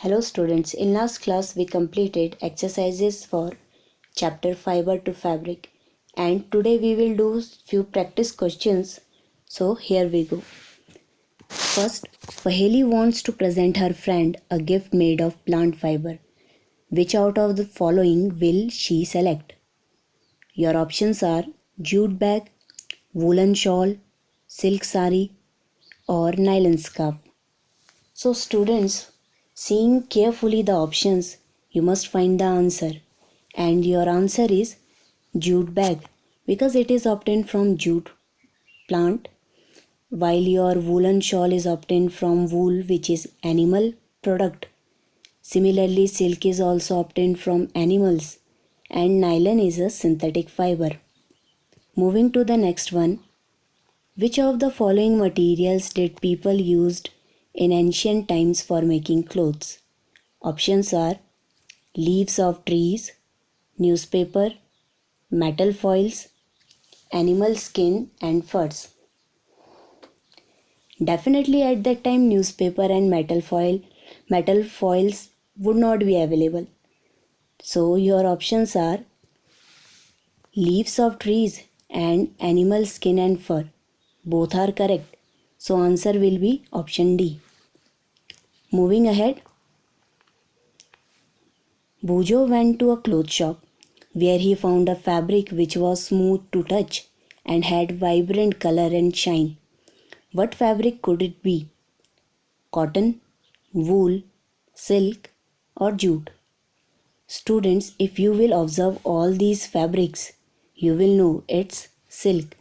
Hello students, in last class we completed exercises for chapter fiber to fabric and today we will do few practice questions. So here we go. First, Paheli wants to present her friend a gift made of plant fiber. Which out of the following will she select? Your options are jute bag, woolen shawl, silk sari or nylon scarf. So students, seeing carefully the options, you must find the answer. And your answer is jute bag because it is obtained from jute plant, while your woolen shawl is obtained from wool, which is animal product. Similarly, silk is also obtained from animals and nylon is a synthetic fiber. Moving to the next one, which of the following materials did people used in ancient times for making clothes? Options are leaves of trees, newspaper, metal foils, animal skin and furs. Definitely at that time newspaper and metal foils would not be available. So your options are leaves of trees and animal skin and fur. Both are correct. So answer will be option D. Moving ahead, Bujo went to a cloth shop where he found a fabric which was smooth to touch and had vibrant color and shine. What fabric could it be? Cotton, wool, silk or jute? Students, if you will observe all these fabrics, you will know it's silk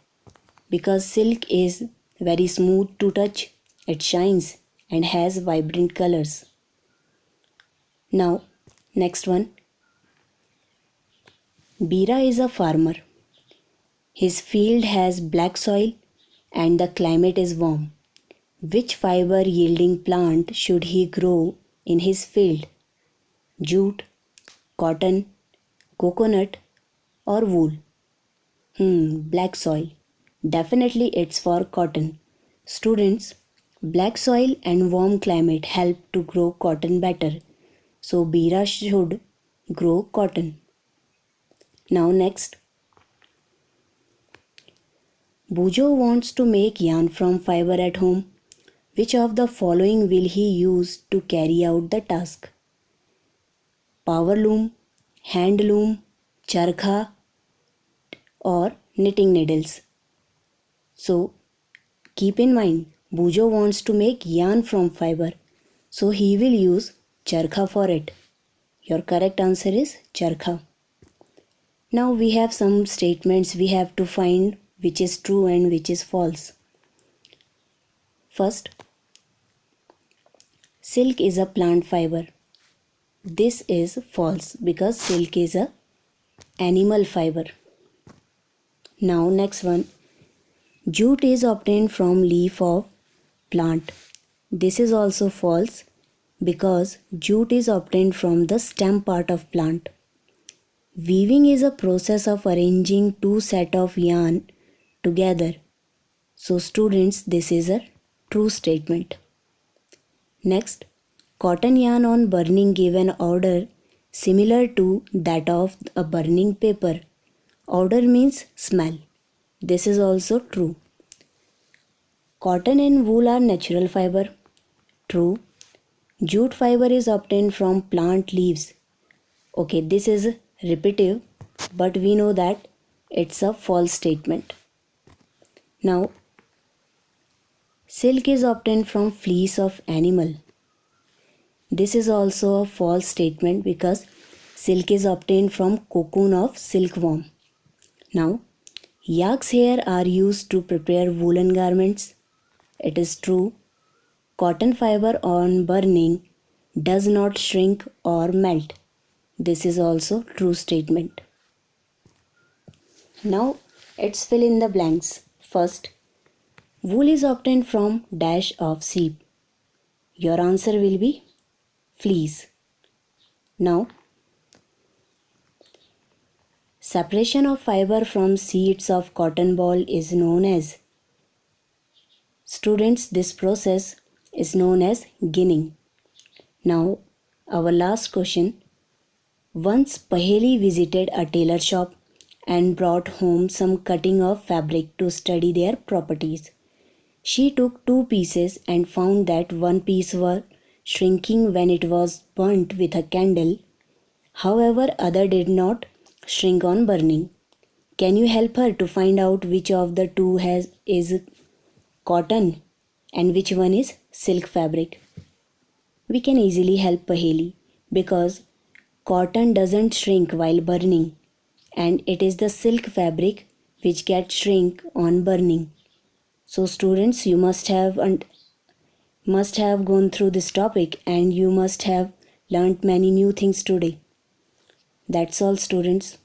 because silk is very smooth to touch, it shines and has vibrant colors. Now, next one. Bira is a farmer. His field has black soil and the climate is warm. Which fiber yielding plant should he grow in his field? Jute, cotton, coconut or wool? Black soil. Definitely it's for cotton. Students, black soil and warm climate help to grow cotton better. So Bira should grow cotton. Now next. Bujo wants to make yarn from fiber at home. Which of the following will he use to carry out the task? Power loom, hand loom, charkha or knitting needles? So keep in mind, Bujo wants to make yarn from fiber. So he will use charkha for it. Your correct answer is charkha. Now we have some statements we have to find which is true and which is false. First, silk is a plant fiber. This is false because silk is a animal fiber. Now next one. Jute is obtained from leaf of plant. This is also false because jute is obtained from the stem part of plant. Weaving is a process of arranging two sets of yarn together. So students, this is a true statement. Next, cotton yarn on burning gave an odor similar to that of a burning paper. Odor means smell. This is also true. Cotton and wool are natural fiber. True. Jute fiber is obtained from plant leaves. Okay, this is repetitive, but we know that it's a false statement. Now, silk is obtained from fleece of animal. This is also a false statement because silk is obtained from cocoon of silkworm. Now, yak's hair are used to prepare woolen garments. It is true. Cotton fiber on burning does not shrink or melt. This is also true statement. Now, let's fill in the blanks. First, wool is obtained from dash of sheep. Your answer will be fleece. Now, separation of fiber from seeds of cotton ball is known as. Students, this process is known as ginning. Now, Our last question. Once Paheli visited a tailor shop and brought home some cutting of fabric to study their properties. She took two pieces and found that one piece was shrinking when it was burnt with a candle. However, other did not shrink on burning. Can you help her to find out which of the two is cotton and which one is silk fabric? We can easily help Paheli because cotton doesn't shrink while burning and it is the silk fabric which gets shrink on burning. So students, you must have gone through this topic and you must have learnt many new things today. That's all students.